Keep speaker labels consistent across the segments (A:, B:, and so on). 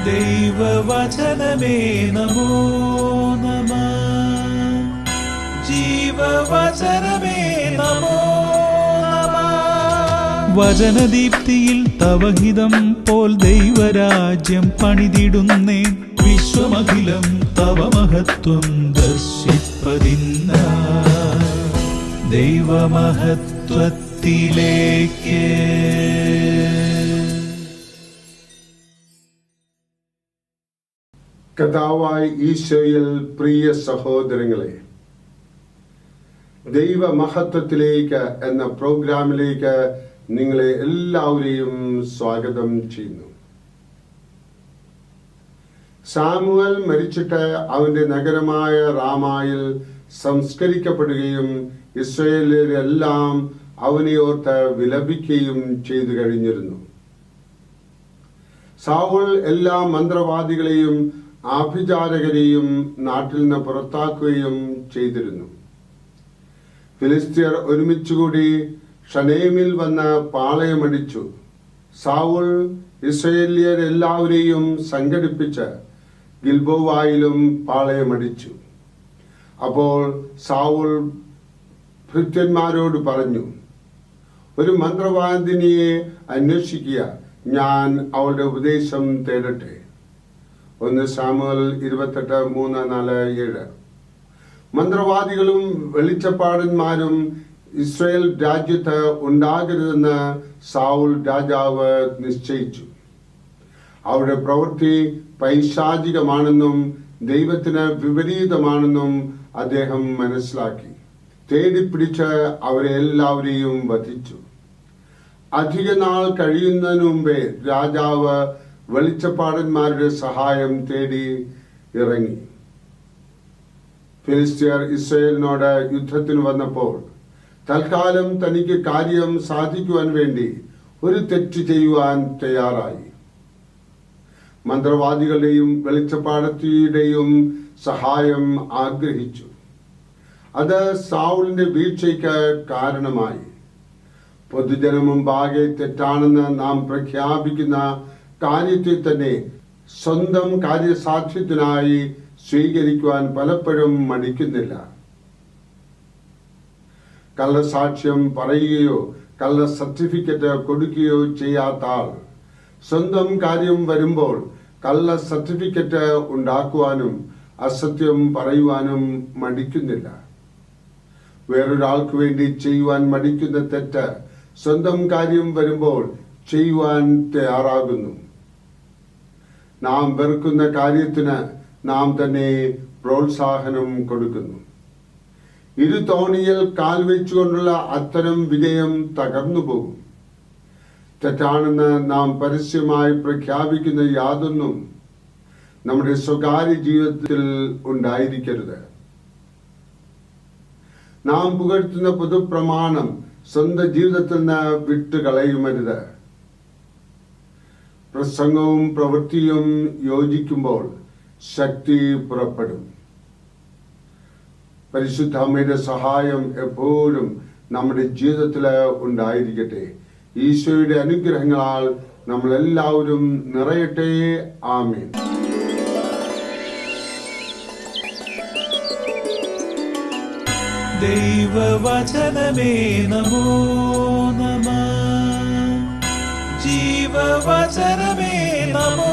A: ദൈവവചനമേ നമോ നമഃ. ജീവവചനമേ നമോ നമഃ. വചനദീപ്തിയിൽ തവഹിതം പോൽ ദൈവരാജ്യം പണിതിടുന്നേ. വിശ്വമഖിലം തവ മഹത്വം ദർശിപ്പതിന്ന ദൈവമഹത്വത്തിലേക്ക്.
B: കർത്താവായ ഈശോയിൽ പ്രിയ സഹോദരങ്ങളെ, ദൈവമഹത്വത്തിലേക്ക് എന്ന പ്രോഗ്രാമിലേക്ക് നിങ്ങളെ എല്ലാവരെയും സ്വാഗതം ചെയ്യുന്നു. സാമുവൽ മരിച്ചിട്ട് അവന്റെ നഗരമായ റാമായിൽ സംസ്കരിക്കപ്പെടുകയും ഇസ്രായേലിയരെല്ലാം അവനെ ഓർത്ത് വിലപിക്കുകയും ചെയ്തു കഴിഞ്ഞിരുന്നു. സൗൽ എല്ലാ മന്ത്രവാദികളെയും ആഭിചാരകരെയും നാട്ടിൽ നിന്ന് പുറത്താക്കുകയും ചെയ്തിരുന്നു. ഫിലിസ്ത്യർ ഒരുമിച്ചുകൂടി ഷനേമിൽ വന്ന് പാളയമടിച്ചു. സൗൽ ഇസ്രായേലിയരെല്ലാവരെയും സംഘടിപ്പിച്ച് ഗിൽബോവായിലും പാളയമടിച്ചു. അപ്പോൾ സൗൽ ഭൃത്യന്മാരോട് പറഞ്ഞു, ഒരു മന്ത്രവാദിനിയെ അന്വേഷിക്കുക, ഞാൻ അവളുടെ ഉപദേശം തേടട്ടെ. 1 സാമുവേൽ 28:3-4-7. മന്ത്രവാദികളും വെളിച്ചപ്പാടന്മാരും ഇസ്രായേൽ രാജ്യത്ത് ഉണ്ടാകരുതെന്ന് സൗൽ രാജാവ് നിശ്ചയിച്ചു. അവരുടെ പ്രവൃത്തി പൈശാചികമാണെന്നും ദൈവത്തിന് വിപരീതമാണെന്നും അദ്ദേഹം മനസ്സിലാക്കി. തേടിപ്പിടിച്ച് അവരെ എല്ലാവരെയും വധിച്ചു. അധിക നാൾ കഴിയുന്നതിന് മുമ്പേ രാജാവ് വെളിച്ചപ്പാടന്മാരുടെ സഹായം തേടി ഇറങ്ങി. ഫിലിസ്ത്യർ ഇസ്രായേലിനോട് യുദ്ധത്തിന് വന്നപ്പോൾ തൽക്കാലം തനിക്ക് കാര്യം സാധിക്കുവാൻ വേണ്ടി ഒരു തെറ്റ് ചെയ്യുവാൻ തയ്യാറായി. മന്ത്രവാദികളുടെയും വെളിച്ചപ്പാടത്തിയുടെയും സഹായം ആഗ്രഹിച്ചു. അത് സൗലിന്റെ വീഴ്ചയ്ക്ക് കാരണമായി. പൊതുജന മുമ്പാകെ തെറ്റാണെന്ന് നാം പ്രഖ്യാപിക്കുന്ന കാര്യത്തെ തന്നെ സ്വന്തം കാര്യസാധ്യത്തിനായി സ്വീകരിക്കുവാൻ പലപ്പോഴും മടിക്കുന്നില്ല. കള്ളസാക്ഷ്യം പറയുകയോ കള്ള സർട്ടിഫിക്കറ്റ് കൊടുക്കുകയോ ചെയ്യാത്ത ആൾ സ്വന്തം കാര്യം വരുമ്പോൾ കള്ള സർട്ടിഫിക്കറ്റ് ഉണ്ടാക്കുവാനും അസത്യം പറയുവാനും മടിക്കുന്നില്ല. വേറൊരാൾക്ക് വേണ്ടി ചെയ്യുവാൻ മടിക്കുന്ന തെറ്റ് സ്വന്തം കാര്യം വരുമ്പോൾ ചെയ്യുവാൻ തയ്യാറാകുന്നു. നാം വെറുക്കുന്ന കാര്യത്തിന് നാം തന്നെ പ്രോത്സാഹനം കൊടുക്കുന്നു. ഇരുതോണിയിൽ കാൽ വെച്ചുകൊണ്ടുള്ള അത്തരം വിജയം തകർന്നു പോകും. തെറ്റാണെന്ന് നാം പരസ്യമായി പ്രഖ്യാപിക്കുന്ന യാതൊന്നും നമ്മുടെ സ്വകാര്യ ജീവിതത്തിൽ ഉണ്ടായിരിക്കരുത്. നാം പുകഴ്ത്തുന്ന പൊതുപ്രമാണം സ്വന്തം ജീവിതത്തിൽ നിന്ന് വിട്ടുകളയുമരുത്. പ്രസംഗവും പ്രവൃത്തിയും യോജിക്കുമ്പോൾ ശക്തി പുറപ്പെടും. പരിശുദ്ധ അമ്മയുടെ സഹായം എപ്പോഴും നമ്മുടെ ജീവിതത്തിൽ ഉണ്ടായിരിക്കട്ടെ. ഈശോയുടെ അനുഗ്രഹങ്ങളാൽ നമ്മളെല്ലാവരും നിറയട്ടെ. ആമേൻ.
A: ദൈവവചനമേ നമോ നമഃ. ജീവവചനമേ നമോ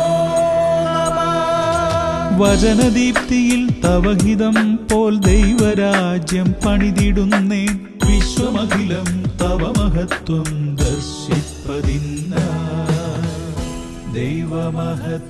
A: നമഃ. വചനദീപ്തിയിൽ തവഹിതം പോൽ ദൈവരാജ്യം പണിതിടുന്നേ. വിശ്വമഖിലം തവ മഹത്വം ദർശിപ്പതിന്ന ദൈവമഹത്വത്തിലേക്ക്.